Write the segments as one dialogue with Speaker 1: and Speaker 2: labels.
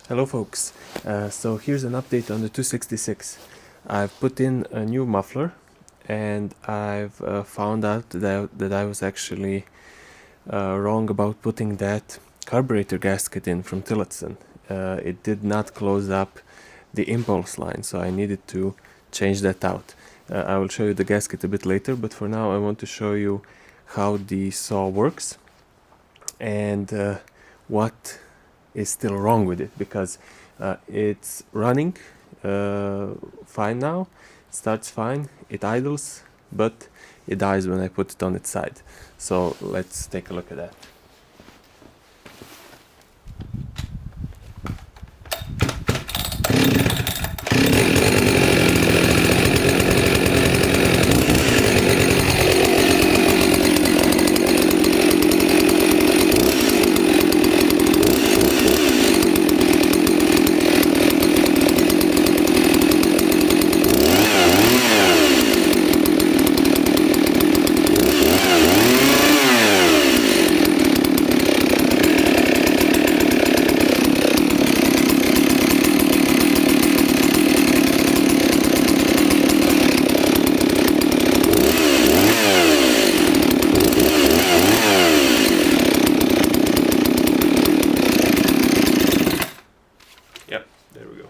Speaker 1: Hello folks, so here's an update on the 266. I've put in a new muffler and I've found out that I was actually wrong about putting that carburetor gasket in from Tillotson. It did not close up the impulse line, so I needed to change that out. I will show you the gasket a bit later, but for now I want to show you how the saw works and what is still wrong with it, because it's running fine now, starts fine, it idles, but it dies when I put it on its side. So let's take a look at that. Yep, there we go.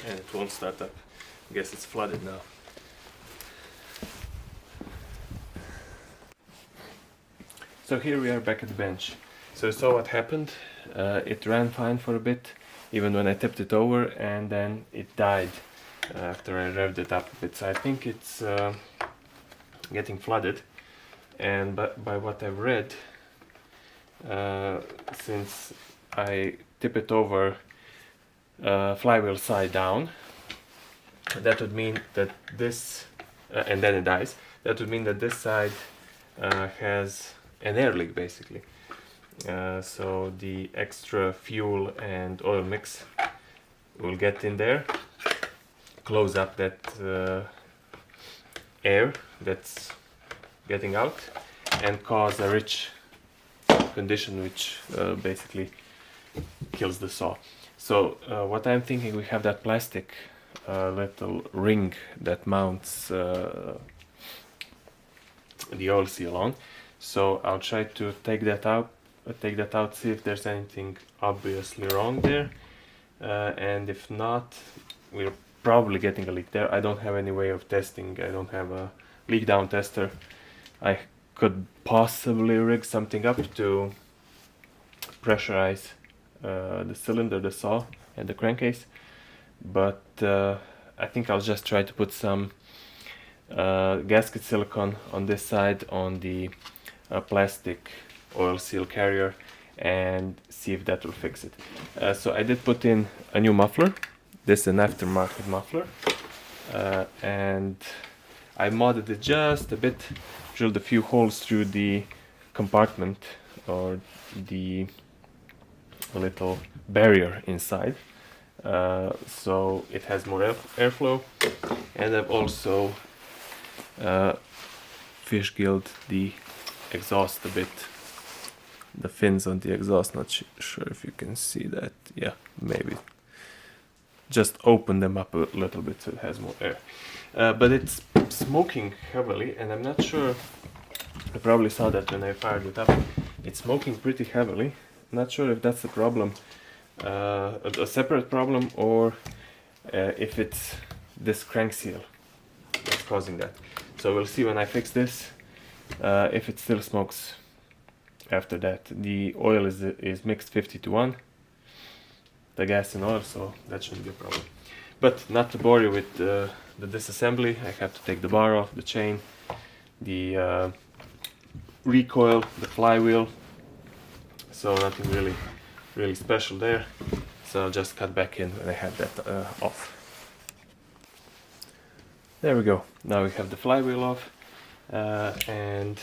Speaker 1: And it won't start up. I guess it's flooded now. So here we are back at the bench. So you saw what happened. It ran fine for a bit, even when I tipped it over, and then it died after I revved it up a bit. So I think it's getting flooded. And by what I've read, since I tip it over flywheel side down, that would mean that this, and then it dies, that would mean that this side has an air leak basically. So the extra fuel and oil mix will get in there, close up that air that's getting out, and cause a rich condition which basically kills the saw. So what I'm thinking, we have that plastic little ring that mounts the oil seal on. So I'll try to take that out, see if there's anything obviously wrong there, and if not, we're probably getting a leak there. I don't have any way of testing. I don't have a leak down tester. I could possibly rig something up to pressurize the cylinder, the saw, and the crankcase, but I think I'll just try to put some gasket silicone on this side on the plastic oil seal carrier and see if that will fix it. So I did put in a new muffler. This is an aftermarket muffler, and I modded it just a bit, drilled a few holes through the compartment or the little barrier inside, so it has more airflow, and I've also fish gilled the exhaust a bit, the fins on the exhaust. Not sure if you can see that. Yeah, maybe just open them up a little bit so it has more air, but it's smoking heavily, and I'm not sure, I probably saw that when I fired it up. It's smoking pretty heavily. Not sure if that's the problem, a separate problem, or if it's this crank seal that's causing that. So we'll see when I fix this if it still smokes after that. The oil is mixed 50-1, the gas and oil, so that shouldn't be a problem. But not to bore you with the disassembly, I have to take the bar off, the chain, the recoil, the flywheel, so nothing really special there. So I'll just cut back in when I have that off. There we go. Now we have the flywheel off, and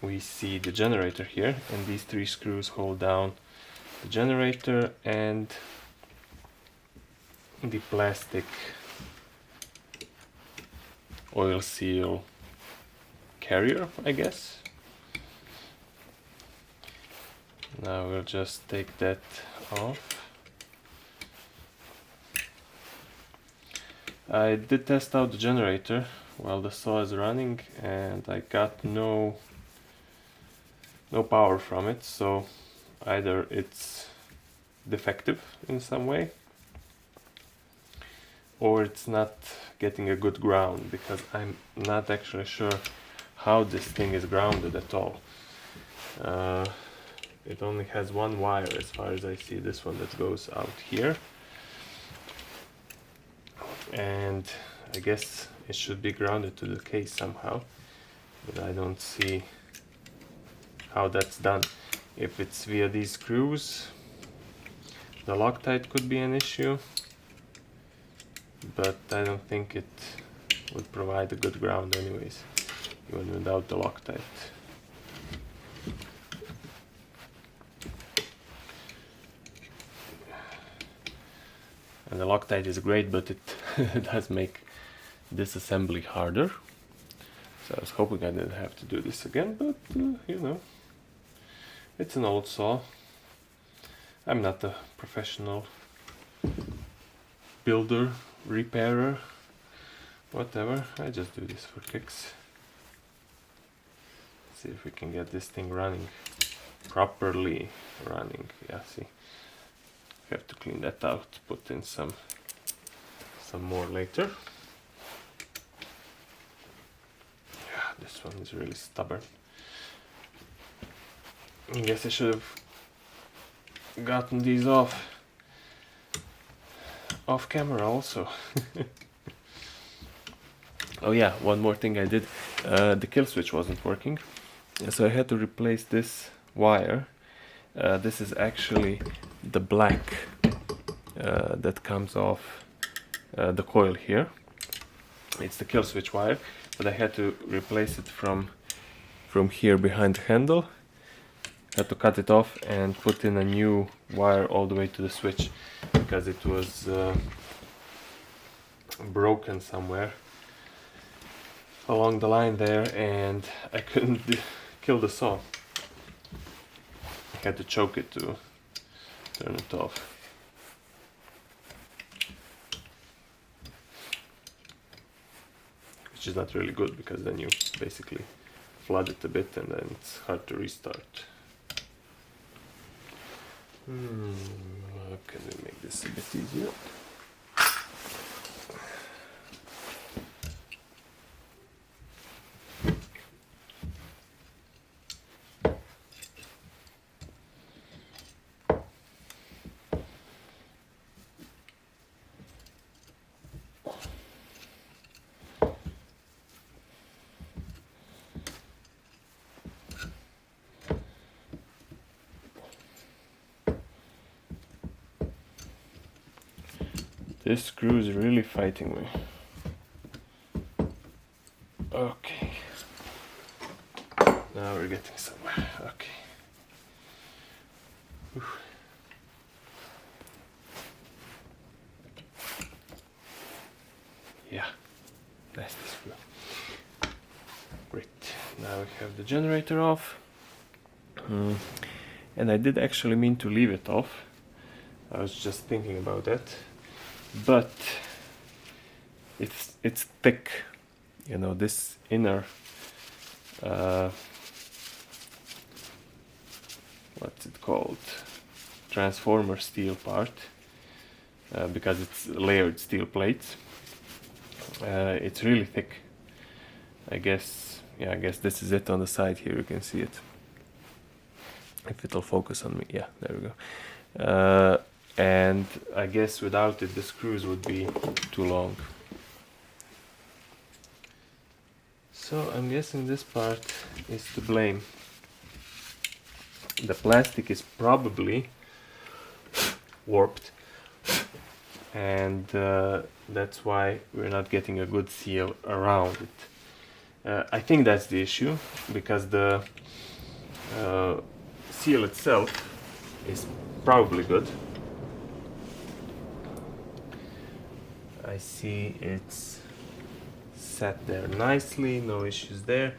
Speaker 1: we see the generator here, and these three screws hold down the generator and the plastic oil seal carrier, I guess. Now we'll just take that off. I did test out the generator while the saw is running, and I got no power from it, so either it's defective in some way or it's not getting a good ground, because I'm not actually sure how this thing is grounded at all. It only has one wire as far as I see, this one that goes out here, and I guess it should be grounded to the case somehow, but I don't see how that's done. If it's via these screws, the Loctite could be an issue, but I don't think it would provide a good ground anyways, even without the Loctite. And the Loctite is great, but it does make disassembly harder. So I was hoping I didn't have to do this again, but you know, it's an old saw. I'm not a professional builder, repairer, whatever. I just do this for kicks. See if we can get this thing running, properly running. Yeah, see, have to clean that out, put in some more later. Yeah, this one is really stubborn. I guess I should have gotten these off camera also. Oh yeah, one more thing I did. The kill switch wasn't working, so I had to replace this wire. This is actually the black that comes off the coil here. It's the kill switch wire, but I had to replace it from here behind the handle. Had to cut it off and put in a new wire all the way to the switch, because it was broken somewhere along the line there, and I couldn't kill the saw. I had to choke it to turn it off. Which is not really good, because then you basically flood it a bit and then it's hard to restart. How can we make this a bit easier? This screw is really fighting me. Okay. Now we're getting somewhere. Okay. Whew. Yeah, that's the screw. Great. Now we have the generator off. And I did actually mean to leave it off. I was just thinking about that. But it's thick, you know, this inner what's it called, transformer steel part, because it's layered steel plates. It's really thick. I guess this is it on the side here. You can see it. If it'll focus on me, yeah, there we go. And I guess without it the screws would be too long. So I'm guessing this part is to blame. The plastic is probably warped, and that's why we're not getting a good seal around it. I think that's the issue, because the seal itself is probably good. I see it's set there nicely, no issues there.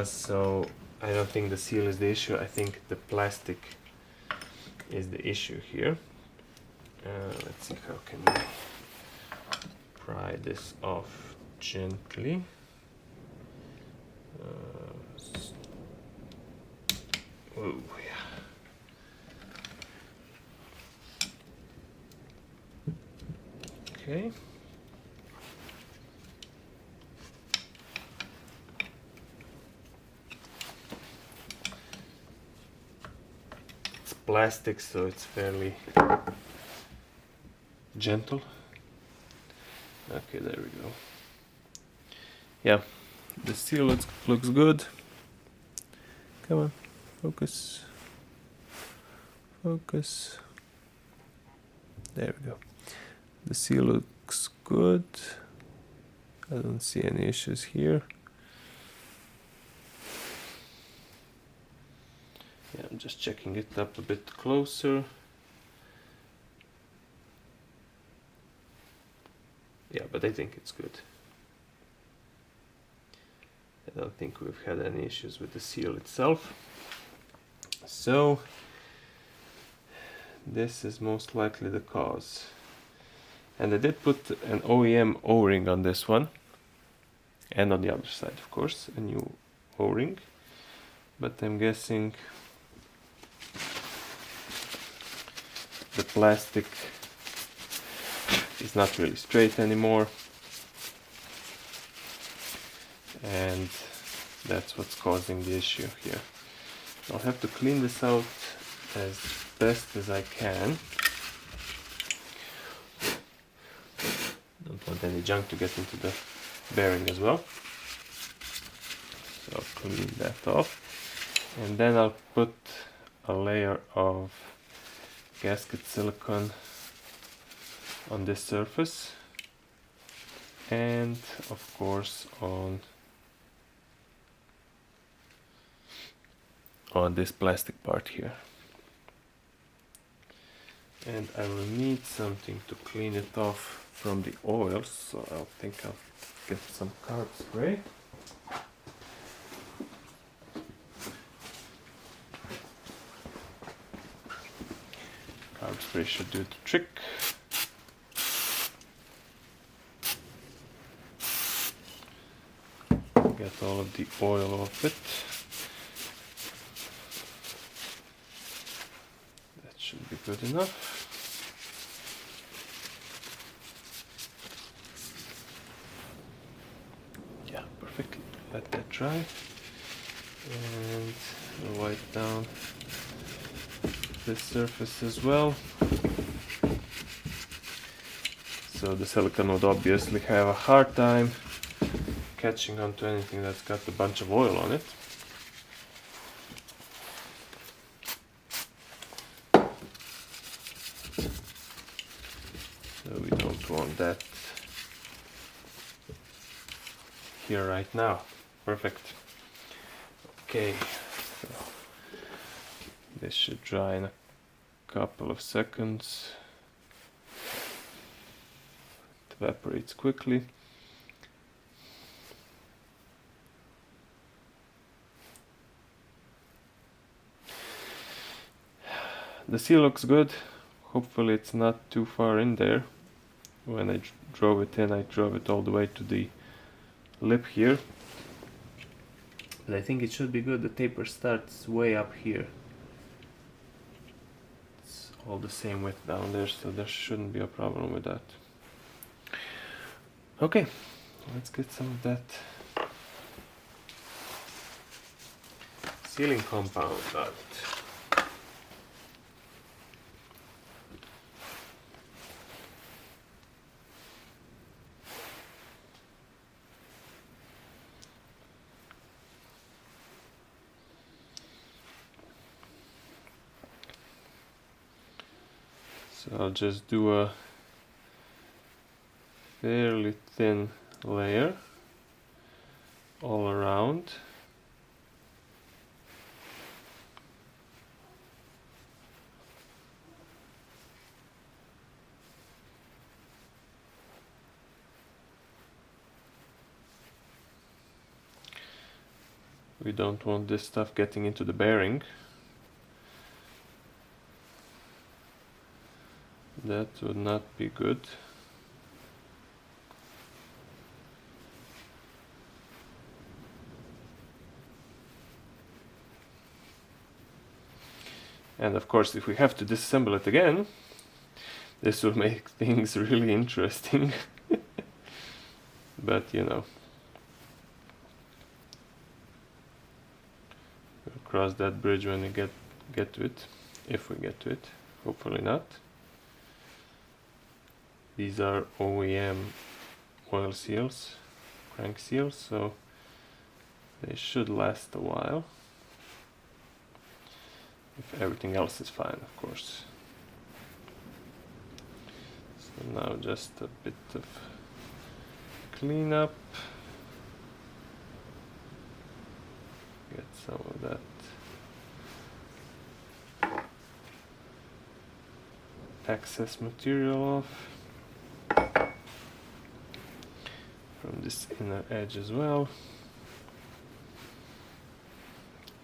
Speaker 1: So I don't think the seal is the issue. I think the plastic is the issue here. Let's see, how can we pry this off gently. Oh yeah. Okay. It's plastic, so it's fairly gentle. Okay, there we go. Yeah, the seal looks good. Come on, focus. Focus. There we go. The seal looks good. I don't see any issues here. Yeah, I'm just checking it up a bit closer. Yeah, but I think it's good. I don't think we've had any issues with the seal itself. So this is most likely the cause. And I did put an OEM O-ring on this one, and on the other side, of course, a new O-ring. But I'm guessing the plastic is not really straight anymore, and that's what's causing the issue here. I'll have to clean this out as best as I can. Don't want any junk to get into the bearing as well. So I'll clean that off, and then I'll put a layer of gasket silicone on this surface, and of course on this plastic part here. And I will need something to clean it off from the oil, so I think I'll get some carb spray. Carb spray should do the trick. Get all of the oil off it. That should be good enough. Yeah, perfect. Let that dry. And I'll wipe down this surface as well. So the silicone would obviously have a hard time catching onto anything that's got a bunch of oil on it. So we don't want that here right now. Perfect. Okay, so this should dry in a couple of seconds. It evaporates quickly. The seal looks good. Hopefully it's not too far in there. When I drove it in, I drove it all the way to the lip here. But I think it should be good. The taper starts way up here. It's all the same width down there, so there shouldn't be a problem with that. Okay, let's get some of that sealing compound out. So I'll just do a fairly thin layer all around. We don't want this stuff getting into the bearing. That would not be good. And of course, if we have to disassemble it again, this will make things really interesting. But you know, we'll cross that bridge when we get to it, if we get to it. Hopefully not. These are OEM oil seals, crank seals, so they should last a while. If everything else is fine, of course. So now just a bit of cleanup. Get some of that excess material off from this inner edge as well.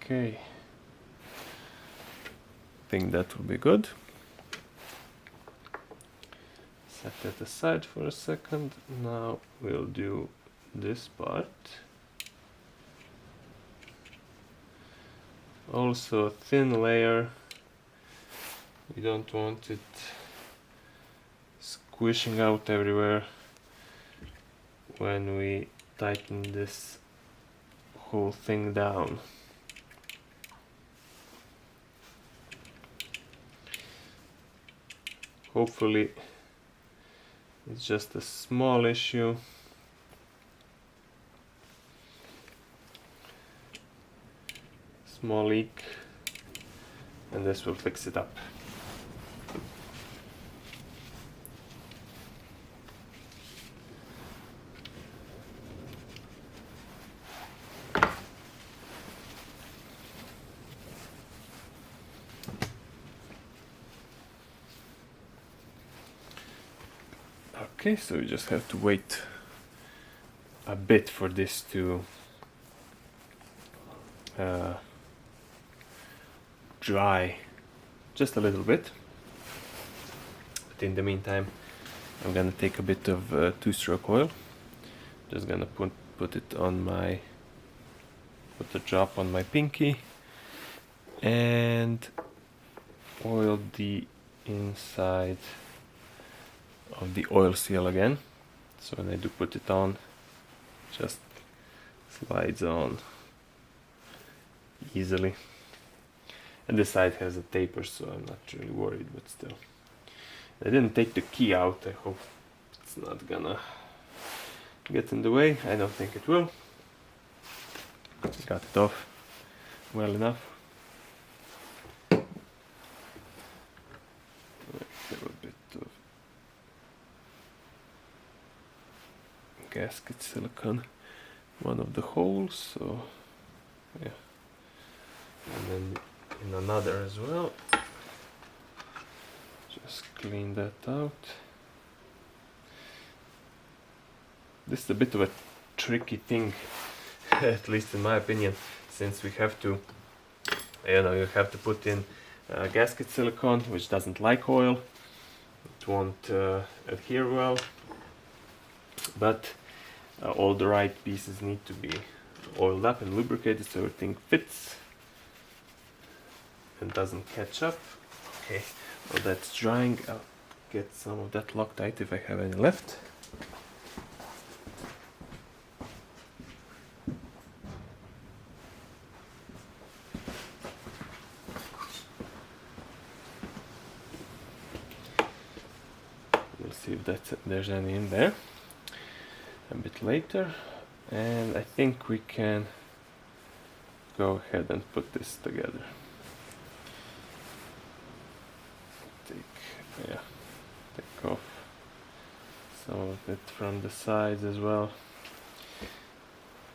Speaker 1: Okay, I think that will be good. Set that aside for a second. Now we'll do this part. Also a thin layer. We don't want it squishing out everywhere when we tighten this whole thing down. Hopefully it's just a small issue. Small leak, and this will fix it up. Okay, so you just have to wait a bit for this to dry, just a little bit. But in the meantime, I'm gonna take a bit of two-stroke oil. Just gonna put it on my, put the drop on my pinky and oil the inside of the oil seal again. So when I do put it on, just slides on easily. And this side has a taper, so I'm not really worried, but still. I didn't take the key out. I hope it's not gonna get in the way. I don't think it will. Got it off well enough. Let's have a bit of gasket silicone, one of the holes, so yeah. And then in another as well. Just clean that out. This is a bit of a tricky thing, at least in my opinion, since we have to, you know, you have to put in gasket silicone, which doesn't like oil. It won't adhere well, but all the right pieces need to be oiled up and lubricated so everything fits and doesn't catch up. Okay, well that's drying. I'll get some of that Loctite if I have any left. We'll see if there's any in there a bit later. And I think we can go ahead and put this together. Take off some of it from the sides as well.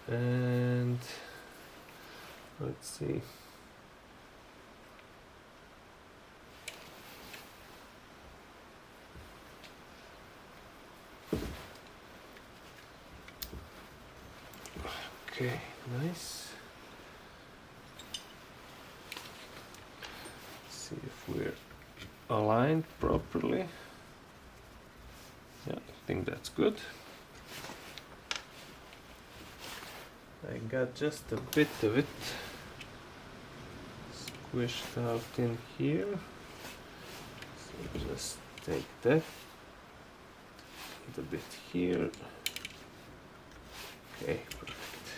Speaker 1: And let's see. Okay, nice. we're aligned properly. Yeah, I think that's good. I got just a bit of it squished out in here. So just take that, a bit here. Okay, perfect.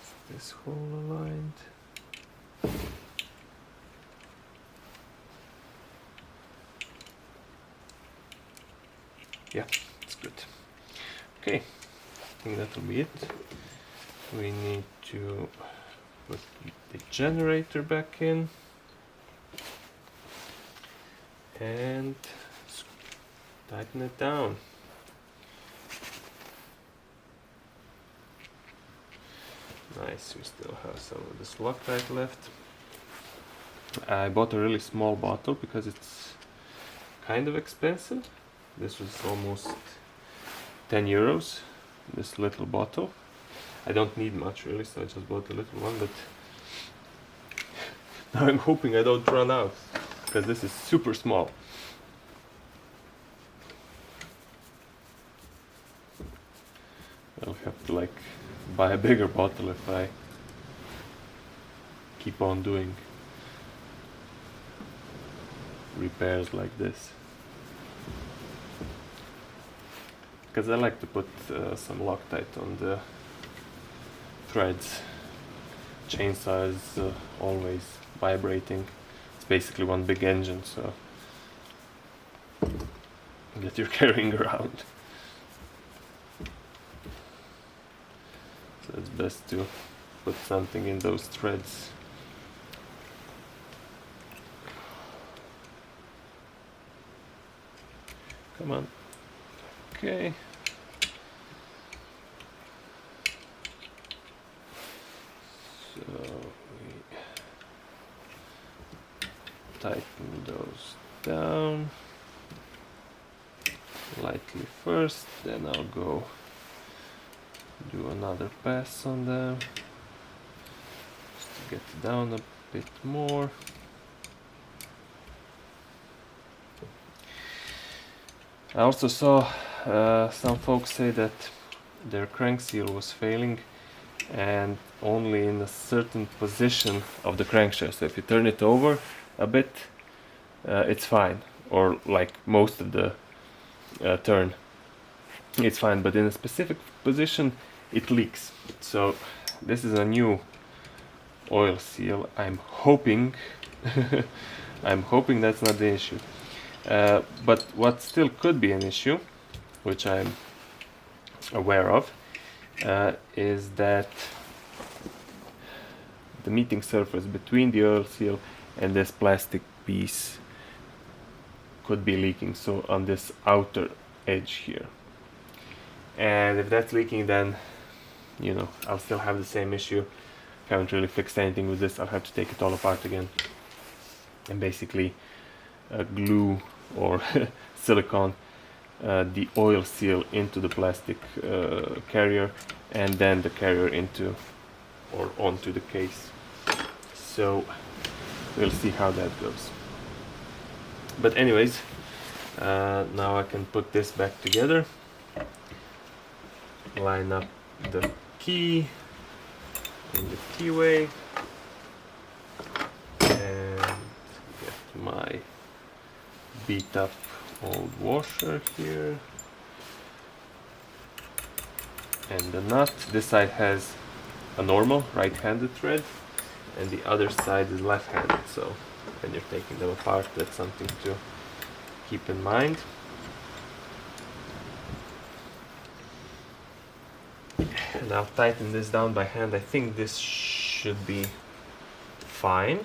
Speaker 1: Is this hole aligned? Yeah, it's good. Okay, I think that'll be it. We need to put the generator back in and tighten it down. Nice, we still have some of this Loctite left. I bought a really small bottle because it's kind of expensive. This was almost 10 euros, this little bottle. I don't need much really, so I just bought a little one, but now I'm hoping I don't run out, because this is super small. I'll have to like buy a bigger bottle if I keep on doing repairs like this. Because I like to put some Loctite on the threads. Chainsaw is always vibrating. It's basically one big engine, so that you're carrying around. So it's best to put something in those threads. Come on. Okay. So we tighten those down lightly first, then I'll go do another pass on them just to get it down a bit more. I also saw some folks say that their crank seal was failing and only in a certain position of the crankshaft. So if you turn it over a bit, it's fine, or like most of the turn, it's fine, but in a specific position it leaks. So this is a new oil seal. I'm hoping I'm hoping that's not the issue. But what still could be an issue, which I'm aware of, is that the meeting surface between the oil seal and this plastic piece could be leaking, so on this outer edge here. And if that's leaking, then you know I'll still have the same issue. Haven't really fixed anything with this. I'll have to take it all apart again and basically glue or silicone the oil seal into the plastic carrier, and then the carrier into or onto the case. So we'll see how that goes. But anyways, now I can put this back together, line up the key in the keyway, and get my beat up old washer here, and the nut. This side has a normal right-handed thread and the other side is left-handed, so when you're taking them apart, that's something to keep in mind. And I'll tighten this down by hand. I think this should be fine.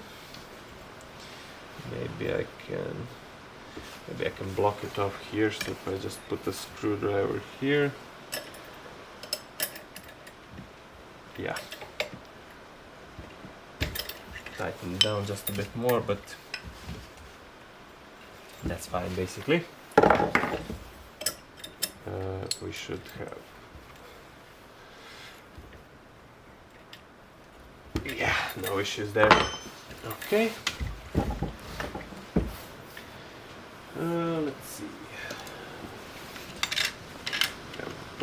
Speaker 1: Maybe I can block it off here, so if I just put the screwdriver here. Yeah. Tighten it down just a bit more, but that's fine basically. We should have, yeah, no issues there. Okay.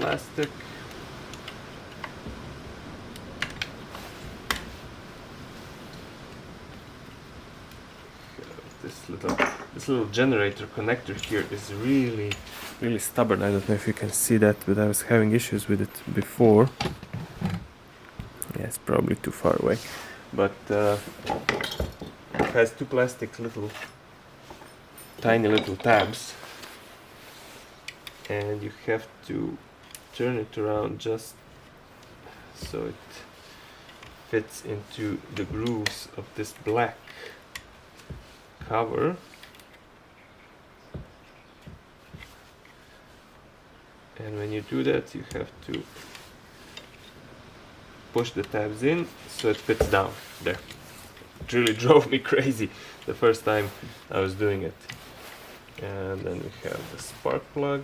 Speaker 1: plastic. This little generator connector here is really stubborn. I don't know if you can see that, but I was having issues with it before. Yeah, it's probably too far away, but it has two plastic tiny little tabs, and you have to turn it around just so it fits into the grooves of this black cover. And when you do that, you have to push the tabs in so it fits down there. It really drove me crazy the first time I was doing it. And then we have the spark plug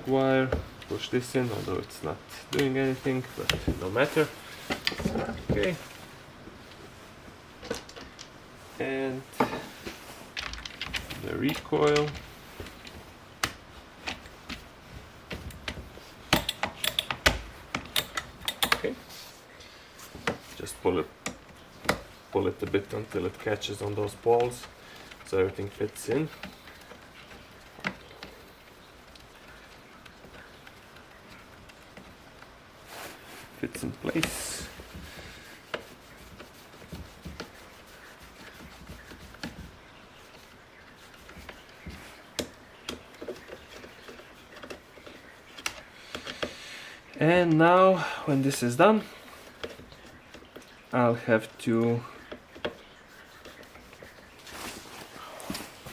Speaker 1: wire. Push this in, although it's not doing anything, but no matter. Okay. And the recoil. Okay. Just pull it a bit until it catches on those balls, so everything fits in. Fits in place. And now, when this is done, I'll have to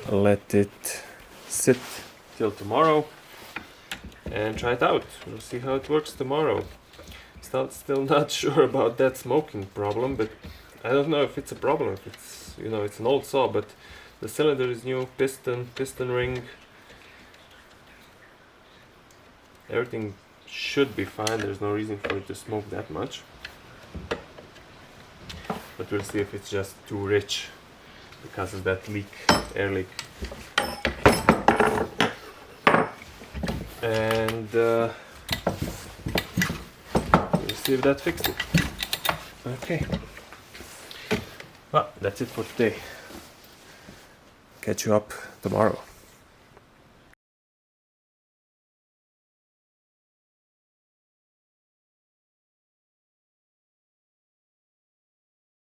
Speaker 1: let it sit till tomorrow and try it out. We'll see how it works tomorrow. Still not sure about that smoking problem, but I don't know if it's a problem, if it's, you know, it's an old saw, but the cylinder is new, piston ring, everything should be fine. There's no reason for it to smoke that much, but we'll see if it's just too rich because of that air leak. And we'll see if that fixed it. Okay, well, that's it for today. Catch you up tomorrow.